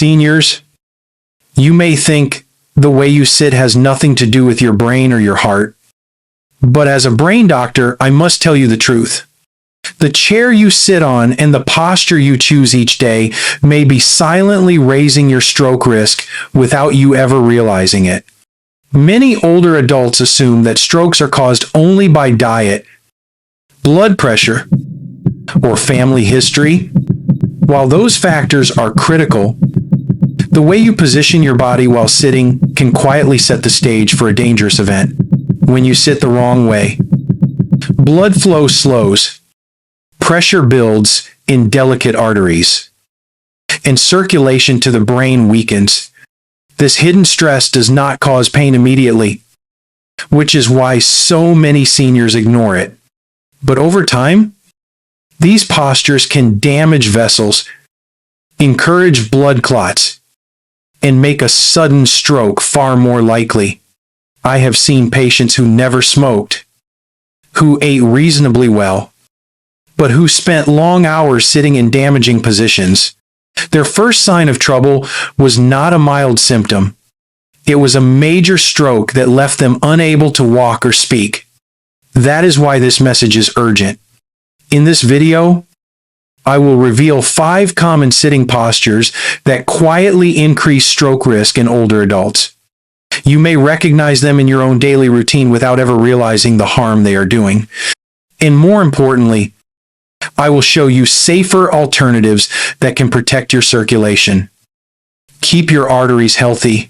Seniors, you may think the way you sit has nothing to do with your brain or your heart, but as a brain doctor, I must tell you the truth. The chair you sit on and the posture you choose each day may be silently raising your stroke risk without you ever realizing it. Many older adults assume that strokes are caused only by diet, blood pressure, or family history. While those factors are critical, the way you position your body while sitting can quietly set the stage for a dangerous event. When you sit the wrong way, blood flow slows, pressure builds in delicate arteries, and circulation to the brain weakens. This hidden stress does not cause pain immediately, which is why so many seniors ignore it. But over time, these postures can damage vessels, encourage blood clots, and make a sudden stroke far more likely. I have seen patients who never smoked, who ate reasonably well, but who spent long hours sitting in damaging positions. Their first sign of trouble was not a mild symptom. It was a major stroke that left them unable to walk or speak. That is why this message is urgent. In this video, I will reveal 5 common sitting postures that quietly increase stroke risk in older adults. You may recognize them in your own daily routine without ever realizing the harm they are doing. And more importantly, I will show you safer alternatives that can protect your circulation, keep your arteries healthy,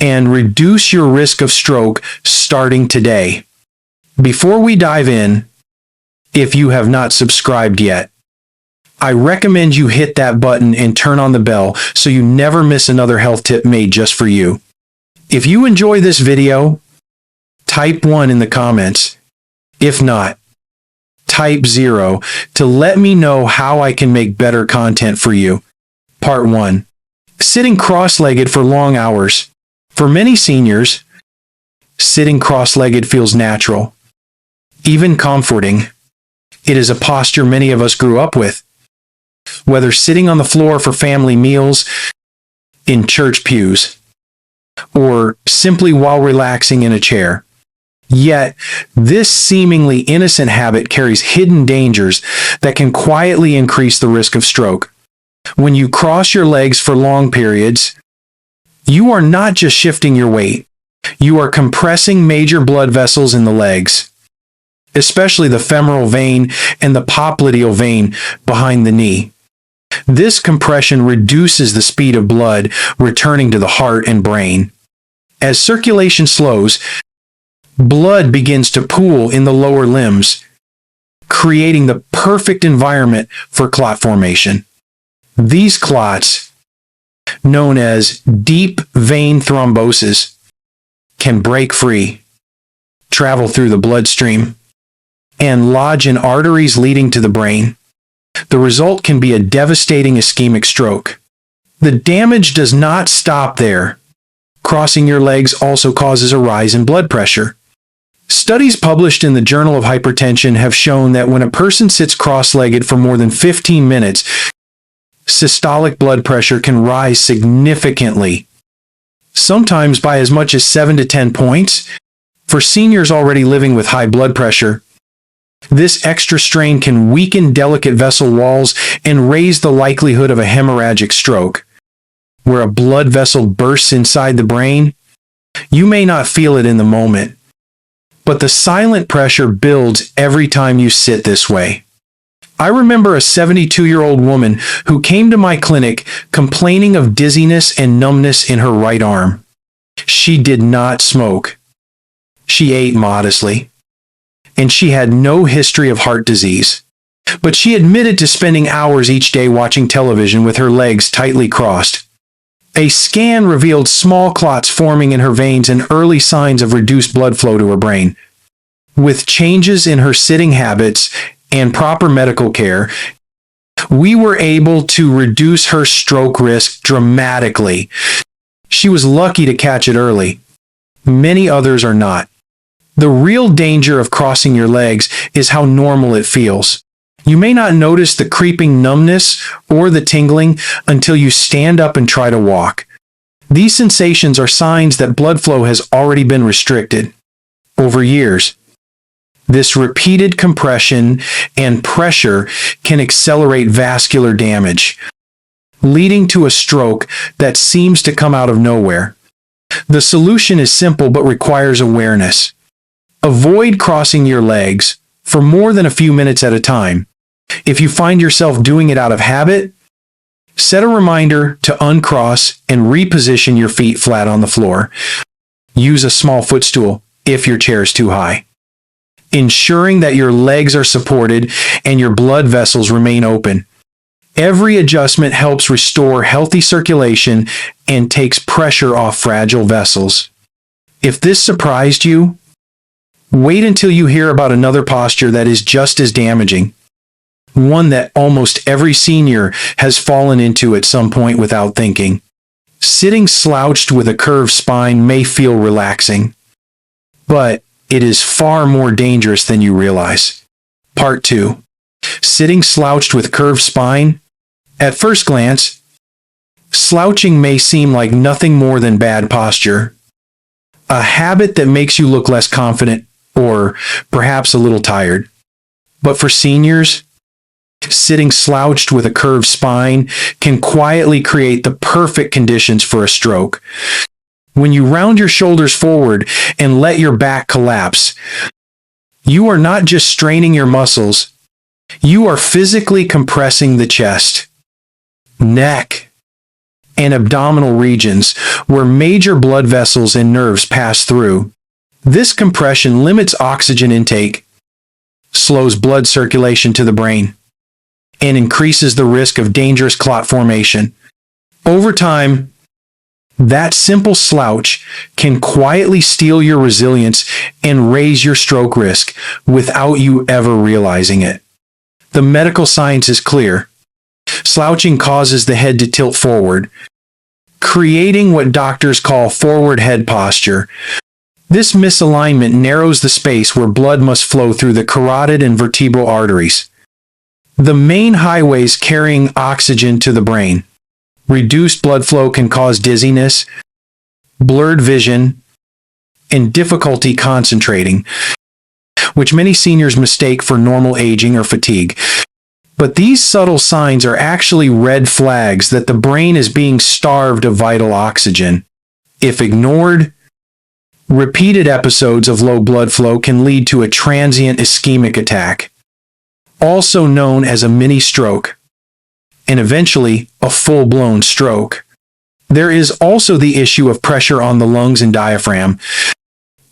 and reduce your risk of stroke starting today. Before we dive in, if you have not subscribed yet, I recommend you hit that button and turn on the bell so you never miss another health tip made just for you. If you enjoy this video, type 1 in the comments. If not, type 0 to let me know how I can make better content for you. Part 1. Sitting cross-legged for long hours. For many seniors, sitting cross-legged feels natural, even comforting. It is a posture many of us grew up with. Whether sitting on the floor for family meals, in church pews, or simply while relaxing in a chair. Yet, this seemingly innocent habit carries hidden dangers that can quietly increase the risk of stroke. When you cross your legs for long periods, you are not just shifting your weight, you are compressing major blood vessels in the legs, especially the femoral vein and the popliteal vein behind the knee. This compression reduces the speed of blood returning to the heart and brain. As circulation slows, blood begins to pool in the lower limbs, creating the perfect environment for clot formation. These clots, known as deep vein thrombosis, can break free, travel through the bloodstream, and lodge in arteries leading to the brain. The result can be a devastating ischemic stroke. The damage does not stop there. Crossing your legs also causes a rise in blood pressure. Studies published in the Journal of Hypertension have shown that when a person sits cross-legged for more than 15 minutes, systolic blood pressure can rise significantly, sometimes by as much as 7 to 10 points. For seniors already living with high blood pressure, this extra strain can weaken delicate vessel walls and raise the likelihood of a hemorrhagic stroke. Where a blood vessel bursts inside the brain, you may not feel it in the moment, but the silent pressure builds every time you sit this way. I remember a 72-year-old woman who came to my clinic complaining of dizziness and numbness in her right arm. She did not smoke. She ate modestly, and she had no history of heart disease. But she admitted to spending hours each day watching television with her legs tightly crossed. A scan revealed small clots forming in her veins and early signs of reduced blood flow to her brain. With changes in her sitting habits and proper medical care, we were able to reduce her stroke risk dramatically. She was lucky to catch it early. Many others are not. The real danger of crossing your legs is how normal it feels. You may not notice the creeping numbness or the tingling until you stand up and try to walk. These sensations are signs that blood flow has already been restricted over years. This repeated compression and pressure can accelerate vascular damage, leading to a stroke that seems to come out of nowhere. The solution is simple but requires awareness. Avoid crossing your legs for more than a few minutes at a time. If you find yourself doing it out of habit, set a reminder to uncross and reposition your feet flat on the floor. Use a small footstool if your chair is too high, ensuring that your legs are supported and your blood vessels remain open. Every adjustment helps restore healthy circulation and takes pressure off fragile vessels. If this surprised you, wait until you hear about another posture that is just as damaging, one that almost every senior has fallen into at some point without thinking. Sitting slouched with a curved spine may feel relaxing, but it is far more dangerous than you realize. Part 2. Sitting slouched with curved spine. At first glance, slouching may seem like nothing more than bad posture, a habit that makes you look less confident or perhaps a little tired. But for seniors, sitting slouched with a curved spine can quietly create the perfect conditions for a stroke. When you round your shoulders forward and let your back collapse, you are not just straining your muscles, you are physically compressing the chest, neck, and abdominal regions where major blood vessels and nerves pass through. This compression limits oxygen intake, slows blood circulation to the brain, and increases the risk of dangerous clot formation. Over time, that simple slouch can quietly steal your resilience and raise your stroke risk without you ever realizing it. The medical science is clear. Slouching causes the head to tilt forward, creating what doctors call forward head posture. This misalignment narrows the space where blood must flow through the carotid and vertebral arteries, the main highways carrying oxygen to the brain. Reduced blood flow can cause dizziness, blurred vision, and difficulty concentrating, which many seniors mistake for normal aging or fatigue. But these subtle signs are actually red flags that the brain is being starved of vital oxygen. If ignored, repeated episodes of low blood flow can lead to a transient ischemic attack, also known as a mini stroke, and eventually a full-blown stroke. There is also the issue of pressure on the lungs and diaphragm.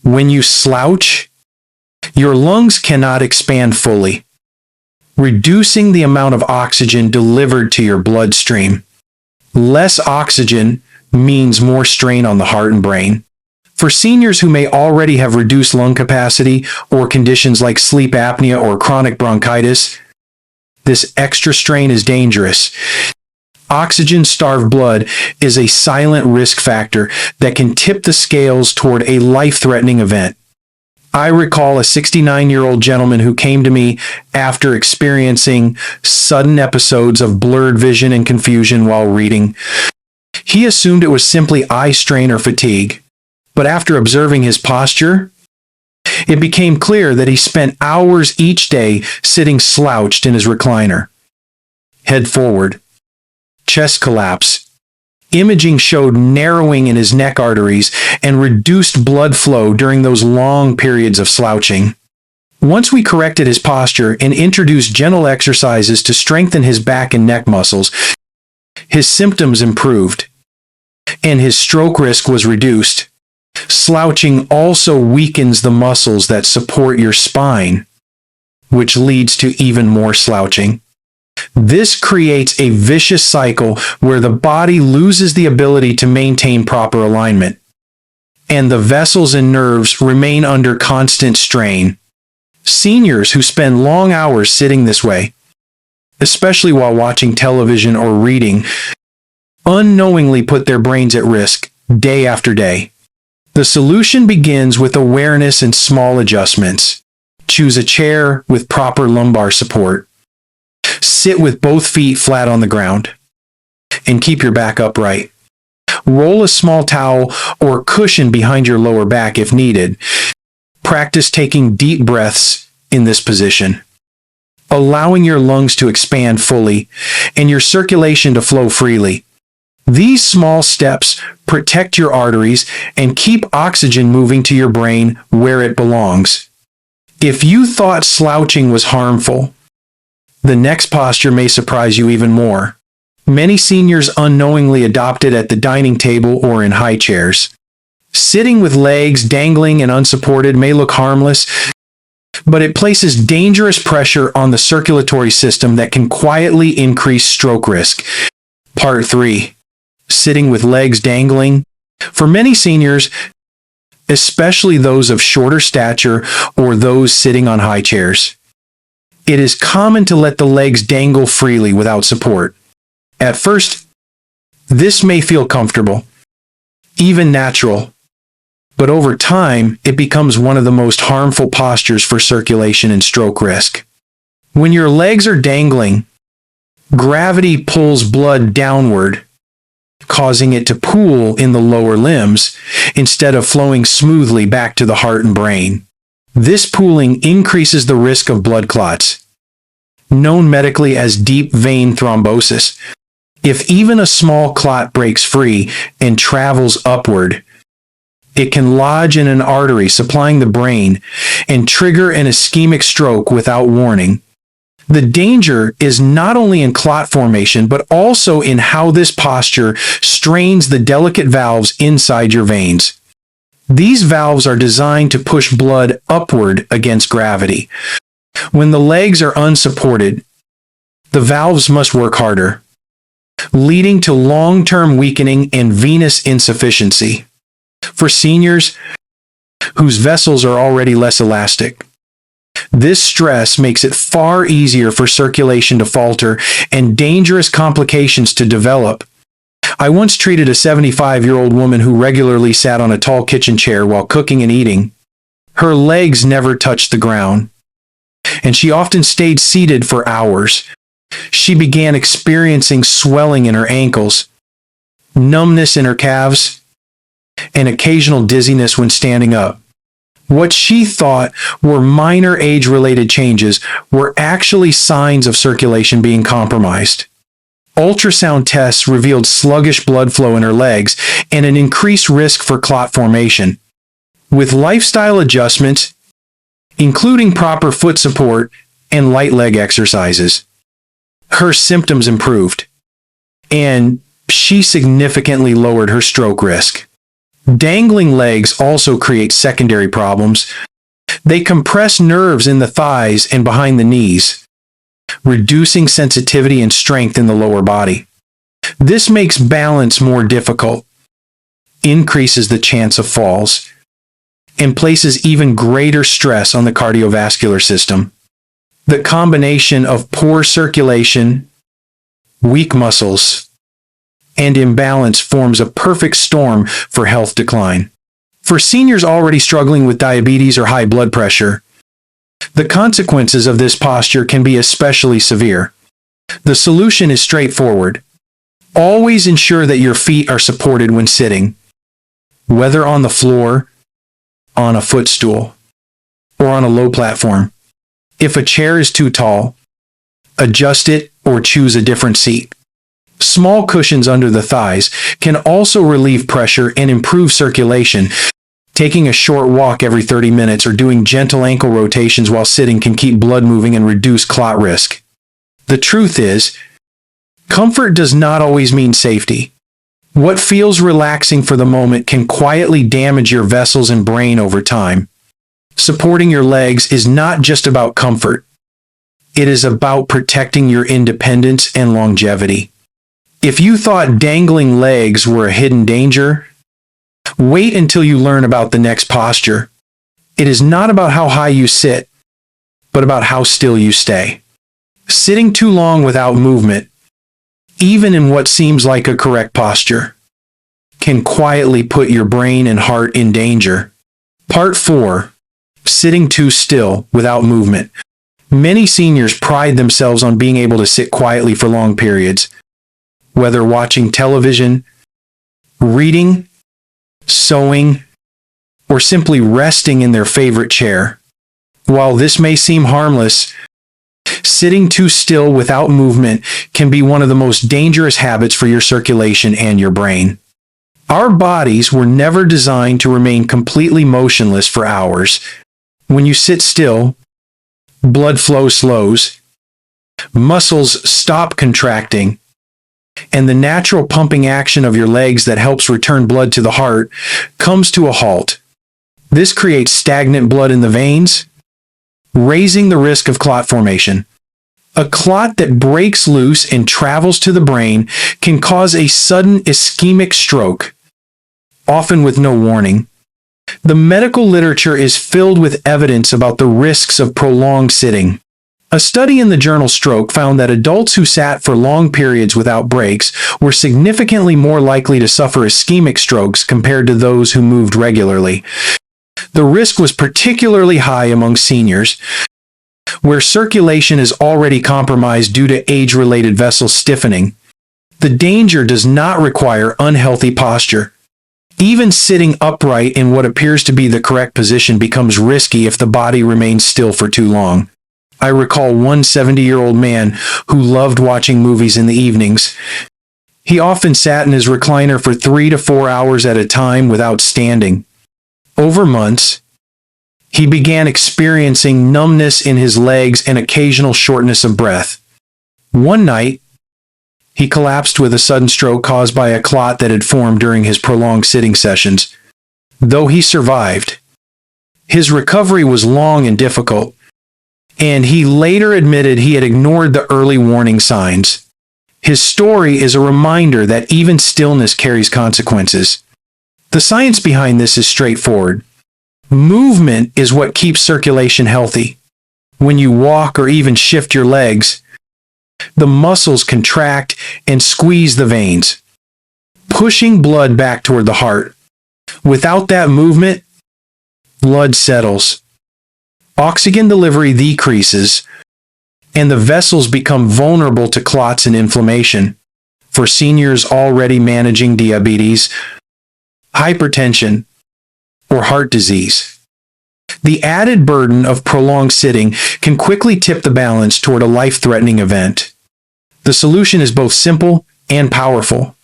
When you slouch, your lungs cannot expand fully, reducing the amount of oxygen delivered to your bloodstream. Less oxygen means more strain on the heart and brain. For seniors who may already have reduced lung capacity or conditions like sleep apnea or chronic bronchitis, this extra strain is dangerous. Oxygen-starved blood is a silent risk factor that can tip the scales toward a life-threatening event. I recall a 69-year-old gentleman who came to me after experiencing sudden episodes of blurred vision and confusion while reading. He assumed it was simply eye strain or fatigue, but after observing his posture, it became clear that he spent hours each day sitting slouched in his recliner. Head forward, chest collapse. Imaging showed narrowing in his neck arteries and reduced blood flow during those long periods of slouching. Once we corrected his posture and introduced gentle exercises to strengthen his back and neck muscles, his symptoms improved, and his stroke risk was reduced. Slouching also weakens the muscles that support your spine, which leads to even more slouching. This creates a vicious cycle where the body loses the ability to maintain proper alignment, and the vessels and nerves remain under constant strain. Seniors who spend long hours sitting this way, especially while watching television or reading, unknowingly put their brains at risk day after day. The solution begins with awareness and small adjustments. Choose a chair with proper lumbar support. Sit with both feet flat on the ground and keep your back upright. Roll a small towel or cushion behind your lower back if needed. Practice taking deep breaths in this position, allowing your lungs to expand fully and your circulation to flow freely. These small steps protect your arteries and keep oxygen moving to your brain where it belongs. If you thought slouching was harmful, the next posture may surprise you even more. Many seniors unknowingly adopt it at the dining table or in high chairs. Sitting with legs dangling and unsupported may look harmless, but it places dangerous pressure on the circulatory system that can quietly increase stroke risk. Part 3. Sitting with legs dangling. For many seniors, especially those of shorter stature or those sitting on high chairs, it is common to let the legs dangle freely without support. At first, this may feel comfortable, even natural, but over time, it becomes one of the most harmful postures for circulation and stroke risk. When your legs are dangling, gravity pulls blood downward, causing it to pool in the lower limbs instead of flowing smoothly back to the heart and brain. This pooling increases the risk of blood clots, known medically as deep vein thrombosis. If even a small clot breaks free and travels upward, it can lodge in an artery supplying the brain and trigger an ischemic stroke without warning. The danger is not only in clot formation, but also in how this posture strains the delicate valves inside your veins. These valves are designed to push blood upward against gravity. When the legs are unsupported, the valves must work harder, leading to long-term weakening and venous insufficiency. For seniors whose vessels are already less elastic, this stress makes it far easier for circulation to falter and dangerous complications to develop. I once treated a 75-year-old woman who regularly sat on a tall kitchen chair while cooking and eating. Her legs never touched the ground, and she often stayed seated for hours. She began experiencing swelling in her ankles, numbness in her calves, and occasional dizziness when standing up. What she thought were minor age-related changes were actually signs of circulation being compromised. Ultrasound tests revealed sluggish blood flow in her legs and an increased risk for clot formation. With lifestyle adjustments, including proper foot support and light leg exercises, her symptoms improved, and she significantly lowered her stroke risk. Dangling legs also create secondary problems. They compress nerves in the thighs and behind the knees, reducing sensitivity and strength in the lower body. This makes balance more difficult, increases the chance of falls, and places even greater stress on the cardiovascular system. The combination of poor circulation, weak muscles, and imbalance forms a perfect storm for health decline. For seniors already struggling with diabetes or high blood pressure, the consequences of this posture can be especially severe. The solution is straightforward. Always ensure that your feet are supported when sitting, whether on the floor, on a footstool, or on a low platform. If a chair is too tall, adjust it or choose a different seat. Small cushions under the thighs can also relieve pressure and improve circulation. Taking a short walk every 30 minutes or doing gentle ankle rotations while sitting can keep blood moving and reduce clot risk. The truth is, comfort does not always mean safety. What feels relaxing for the moment can quietly damage your vessels and brain over time. Supporting your legs is not just about comfort. It is about protecting your independence and longevity. If you thought dangling legs were a hidden danger, wait until you learn about the next posture. It is not about how high you sit, but about how still you stay. Sitting too long without movement, even in what seems like a correct posture, can quietly put your brain and heart in danger. Part 4. Sitting too still without movement. Many seniors pride themselves on being able to sit quietly for long periods, whether watching television, reading, sewing, or simply resting in their favorite chair. While this may seem harmless, sitting too still without movement can be one of the most dangerous habits for your circulation and your brain. Our bodies were never designed to remain completely motionless for hours. When you sit still, blood flow slows, muscles stop contracting, and the natural pumping action of your legs that helps return blood to the heart comes to a halt. This creates stagnant blood in the veins, raising the risk of clot formation. A clot that breaks loose and travels to the brain can cause a sudden ischemic stroke, often with no warning. The medical literature is filled with evidence about the risks of prolonged sitting. A study in the journal Stroke found that adults who sat for long periods without breaks were significantly more likely to suffer ischemic strokes compared to those who moved regularly. The risk was particularly high among seniors, where circulation is already compromised due to age-related vessel stiffening. The danger does not require unhealthy posture. Even sitting upright in what appears to be the correct position becomes risky if the body remains still for too long. I recall one 70-year-old man who loved watching movies in the evenings. He often sat in his recliner for 3 to 4 hours at a time without standing. Over months, he began experiencing numbness in his legs and occasional shortness of breath. One night, he collapsed with a sudden stroke caused by a clot that had formed during his prolonged sitting sessions. Though he survived, his recovery was long and difficult, and he later admitted he had ignored the early warning signs. His story is a reminder that even stillness carries consequences. The science behind this is straightforward. Movement is what keeps circulation healthy. When you walk or even shift your legs, the muscles contract and squeeze the veins, pushing blood back toward the heart. Without that movement, blood settles, oxygen delivery decreases, and the vessels become vulnerable to clots and inflammation. For seniors already managing diabetes, hypertension, or heart disease, the added burden of prolonged sitting can quickly tip the balance toward a life-threatening event. The solution is both simple and powerful.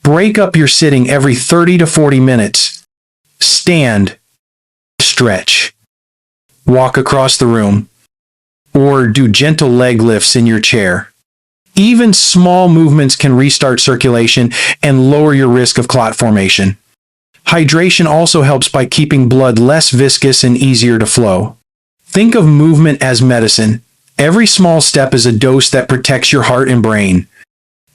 Break up your sitting every 30 to 40 minutes. Stand, stretch, walk across the room, or do gentle leg lifts in your chair. Even small movements can restart circulation and lower your risk of clot formation. Hydration also helps by keeping blood less viscous and easier to flow. Think of movement as medicine. Every small step is a dose that protects your heart and brain.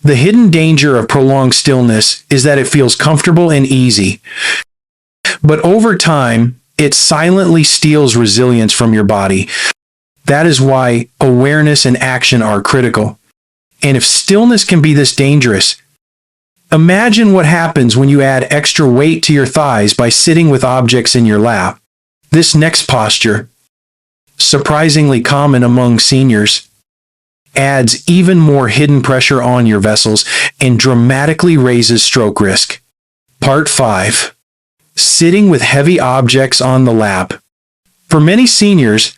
The hidden danger of prolonged stillness is that it feels comfortable and easy. But over time, it silently steals resilience from your body. That is why awareness and action are critical. And if stillness can be this dangerous, imagine what happens when you add extra weight to your thighs by sitting with objects in your lap. This next posture, surprisingly common among seniors, adds even more hidden pressure on your vessels and dramatically raises stroke risk. Part 5. Sitting with heavy objects on the lap. For many seniors,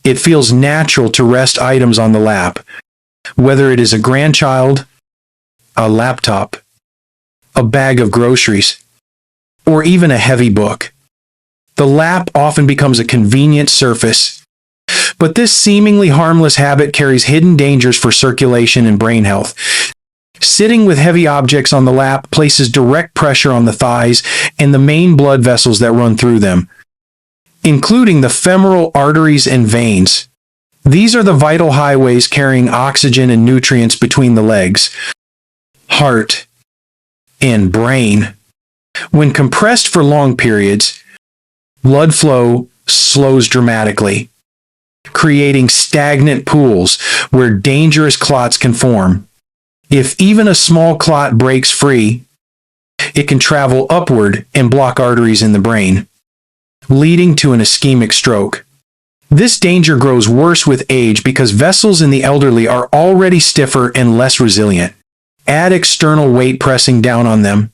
it feels natural to rest items on the lap, whether it is a grandchild, a laptop, a bag of groceries, or even a heavy book. The lap often becomes a convenient surface, but this seemingly harmless habit carries hidden dangers for circulation and brain health. Sitting with heavy objects on the lap places direct pressure on the thighs and the main blood vessels that run through them, including the femoral arteries and veins. These are the vital highways carrying oxygen and nutrients between the legs, heart, and brain. When compressed for long periods, blood flow slows dramatically, creating stagnant pools where dangerous clots can form. If even a small clot breaks free, it can travel upward and block arteries in the brain, leading to an ischemic stroke. This danger grows worse with age because vessels in the elderly are already stiffer and less resilient. Add external weight pressing down on them,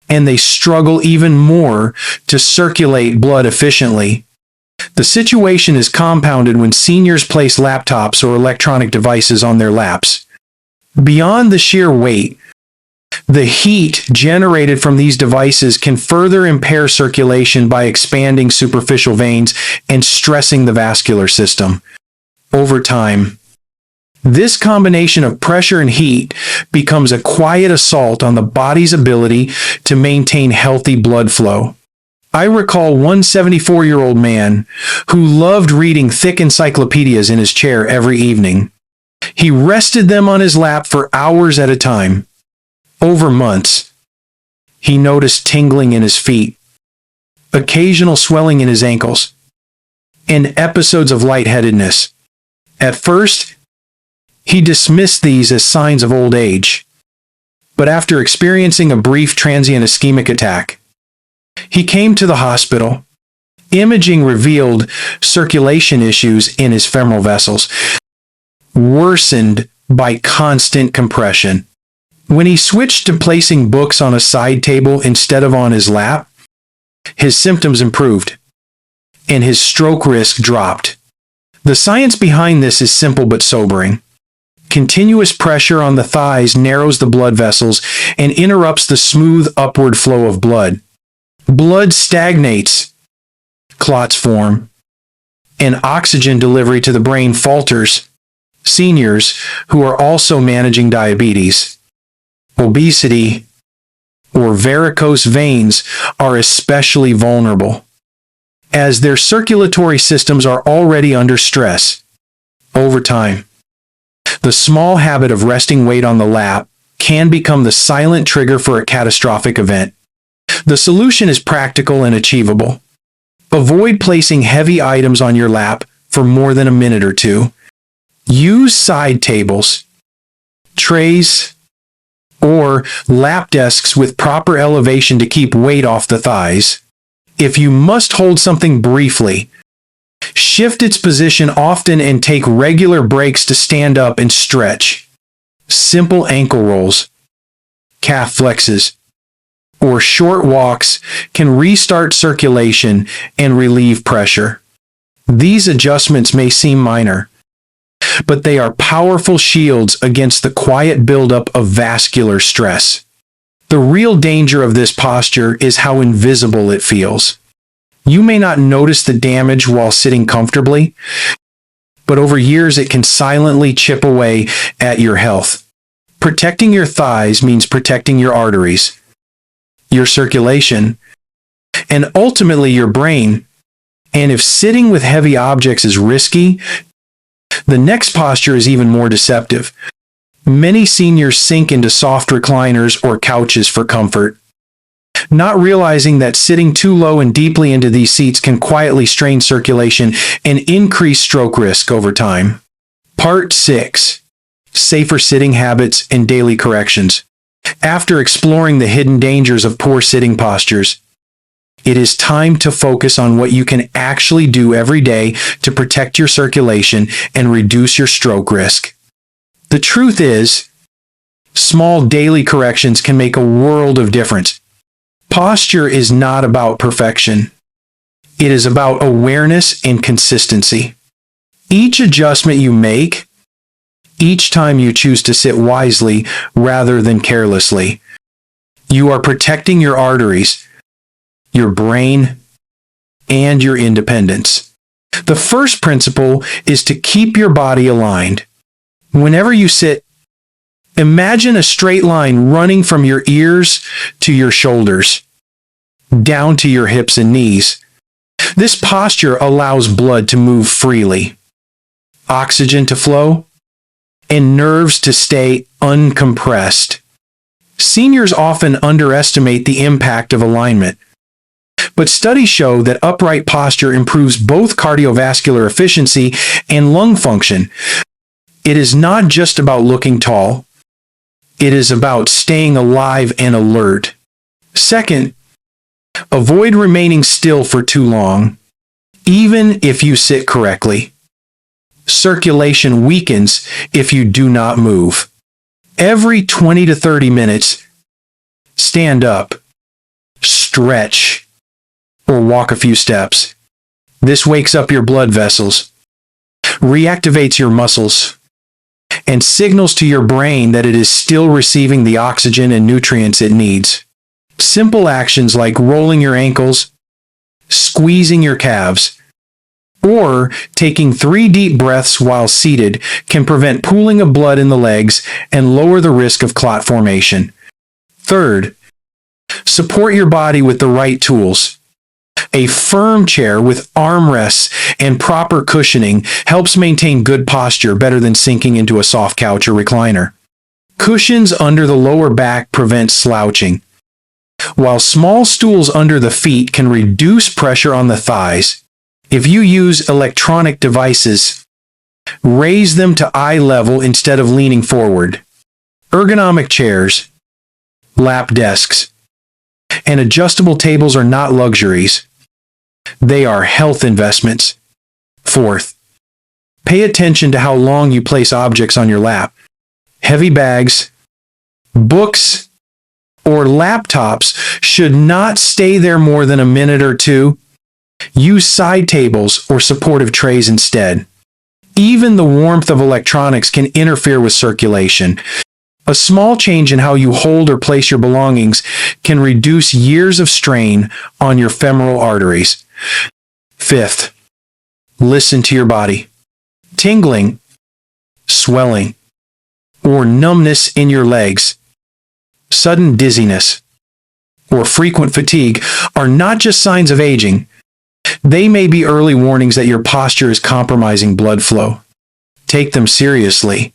and they struggle even more to circulate blood efficiently. The situation is compounded when seniors place laptops or electronic devices on their laps. Beyond the sheer weight, the heat generated from these devices can further impair circulation by expanding superficial veins and stressing the vascular system. Over time, this combination of pressure and heat becomes a quiet assault on the body's ability to maintain healthy blood flow. I recall one 74-year-old man who loved reading thick encyclopedias in his chair every evening. He rested them on his lap for hours at a time. Over months, he noticed tingling in his feet, occasional swelling in his ankles, and episodes of lightheadedness. At first, he dismissed these as signs of old age, but after experiencing a brief transient ischemic attack, he came to the hospital. Imaging revealed circulation issues in his femoral vessels, worsened by constant compression. When he switched to placing books on a side table instead of on his lap, his symptoms improved, and his stroke risk dropped. The science behind this is simple but sobering. Continuous pressure on the thighs narrows the blood vessels and interrupts the smooth upward flow of blood. Blood stagnates, clots form, and oxygen delivery to the brain falters. Seniors who are also managing diabetes, obesity, or varicose veins are especially vulnerable, as their circulatory systems are already under stress. Over time, the small habit of resting weight on the lap can become the silent trigger for a catastrophic event. The solution is practical and achievable. Avoid placing heavy items on your lap for more than a minute or two. Use side tables, trays, or lap desks with proper elevation to keep weight off the thighs. If you must hold something briefly, shift its position often and take regular breaks to stand up and stretch. Simple ankle rolls, calf flexes, or short walks can restart circulation and relieve pressure. These adjustments may seem minor, but they are powerful shields against the quiet buildup of vascular stress. The real danger of this posture is how invisible it feels. You may not notice the damage while sitting comfortably, but over years it can silently chip away at your health. Protecting your thighs means protecting your arteries, your circulation, and ultimately your brain. And if sitting with heavy objects is risky, the next posture is even more deceptive. Many seniors sink into soft recliners or couches for comfort, not realizing that sitting too low and deeply into these seats can quietly strain circulation and increase stroke risk over time. Part 6. Safer sitting habits and daily corrections. After exploring the hidden dangers of poor sitting postures, it is time to focus on what you can actually do every day to protect your circulation and reduce your stroke risk. The truth is, small daily corrections can make a world of difference. Posture is not about perfection. It is about awareness and consistency. Each adjustment you make, each time you choose to sit wisely rather than carelessly, you are protecting your arteries, your brain, and your independence. The first principle is to keep your body aligned. Whenever you sit, imagine a straight line running from your ears to your shoulders, down to your hips and knees. This posture allows blood to move freely, oxygen to flow, and nerves to stay uncompressed. Seniors often underestimate the impact of alignment, but studies show that upright posture improves both cardiovascular efficiency and lung function. It is not just about looking tall. It is about staying alive and alert. Second, avoid remaining still for too long. even if you sit correctly. Circulation weakens if you do not move. Every 20 to 30 minutes, stand up, stretch, or walk a few steps. This wakes up your blood vessels, reactivates your muscles, and signals to your brain that it is still receiving the oxygen and nutrients it needs. Simple actions like rolling your ankles, squeezing your calves, or taking 3 deep breaths while seated can prevent pooling of blood in the legs and lower the risk of clot formation. Third, support your body with the right tools. A firm chair with armrests and proper cushioning helps maintain good posture better than sinking into a soft couch or recliner. Cushions under the lower back prevent slouching, while small stools under the feet can reduce pressure on the thighs. If you use electronic devices, raise them to eye level instead of leaning forward. Ergonomic chairs, lap desks, and adjustable tables are not luxuries. They are health investments. Fourth, pay attention to how long you place objects on your lap. Heavy bags, books, or laptops should not stay there more than a minute or two. Use side tables or supportive trays instead. Even the warmth of electronics can interfere with circulation. A small change in how you hold or place your belongings can reduce years of strain on your femoral arteries. Fifth, listen to your body. Tingling, swelling, or numbness in your legs, sudden dizziness, or frequent fatigue are not just signs of aging. They may be early warnings that your posture is compromising blood flow. Take them seriously.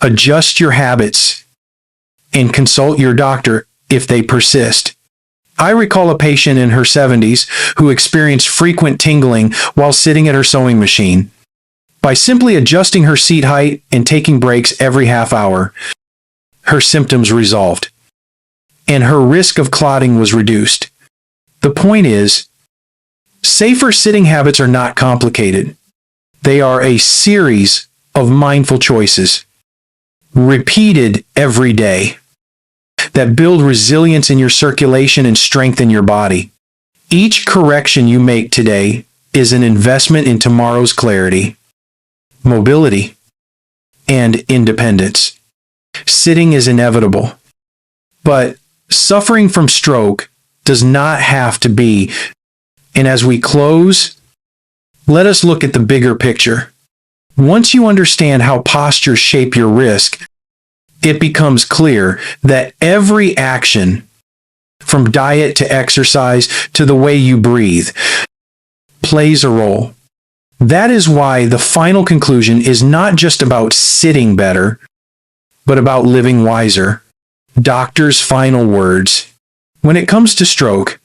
Adjust your habits and consult your doctor if they persist. I recall a patient in her 70s who experienced frequent tingling while sitting at her sewing machine. By simply adjusting her seat height and taking breaks every half hour, her symptoms resolved, and her risk of clotting was reduced. The point is, safer sitting habits are not complicated. They are a series of mindful choices, repeated every day, that build resilience in your circulation and strengthen your body. Each correction you make today is an investment in tomorrow's clarity, mobility, and independence. Sitting is inevitable, but suffering from stroke does not have to be. And as we close, let us look at the bigger picture. Once you understand how postures shape your risk, it becomes clear that every action, from diet to exercise to the way you breathe, plays a role. That is why the final conclusion is not just about sitting better, but about living wiser. Doctor's final words. When it comes to stroke,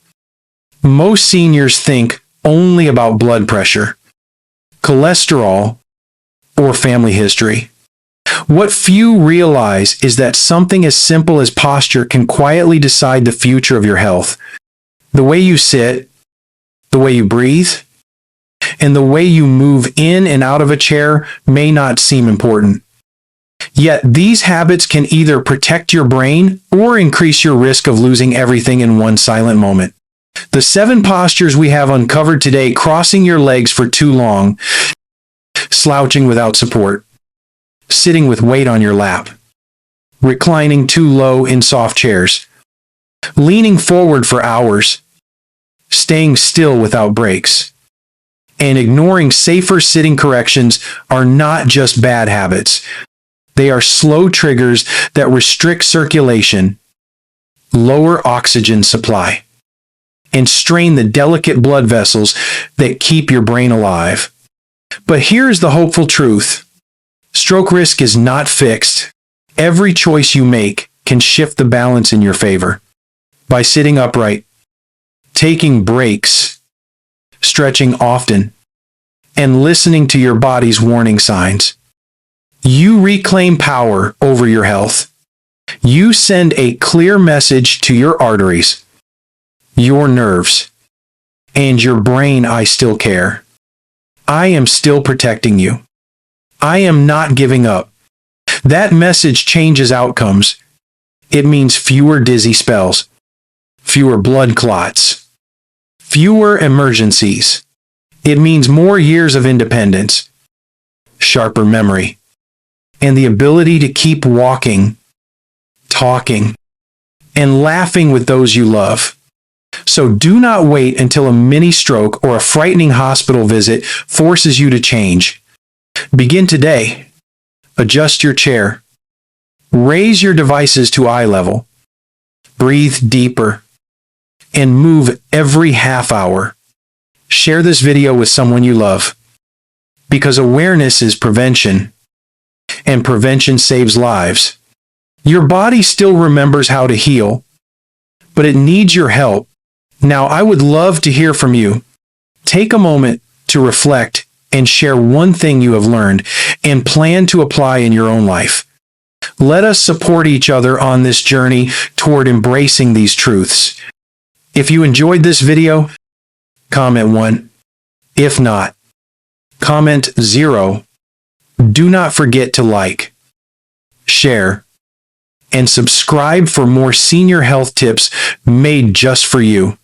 most seniors think only about blood pressure, cholesterol, or family history. What few realize is that something as simple as posture can quietly decide the future of your health. The way you sit, the way you breathe, and the way you move in and out of a chair may not seem important. Yet these habits can either protect your brain or increase your risk of losing everything in one silent moment. The 7 postures we have uncovered today: crossing your legs for too long, slouching without support, sitting with weight on your lap, reclining too low in soft chairs, leaning forward for hours, staying still without breaks, and ignoring safer sitting corrections are not just bad habits. They are slow triggers that restrict circulation, lower oxygen supply, and strain the delicate blood vessels that keep your brain alive. But here's the hopeful truth. Stroke risk is not fixed. Every choice you make can shift the balance in your favor. By sitting upright, taking breaks, stretching often, and listening to your body's warning signs, you reclaim power over your health. You send a clear message to your arteries, your nerves, And your brain, I still care. I am still protecting you. I am not giving up. That message changes outcomes. It means fewer dizzy spells, fewer blood clots, fewer emergencies. It means more years of independence, sharper memory, and the ability to keep walking, talking, and laughing with those you love. So do not wait until a mini stroke or a frightening hospital visit forces you to change. Begin today. Adjust your chair. Raise your devices to eye level. Breathe deeper. And move every half hour. Share this video with someone you love. Because awareness is prevention. And prevention saves lives. Your body still remembers how to heal, but it needs your help. Now, I would love to hear from you. Take a moment to reflect and share one thing you have learned and plan to apply in your own life. Let us support each other on this journey toward embracing these truths. If you enjoyed this video, comment 1. If not, comment 0. Do not forget to like, share, and subscribe for more senior health tips made just for you.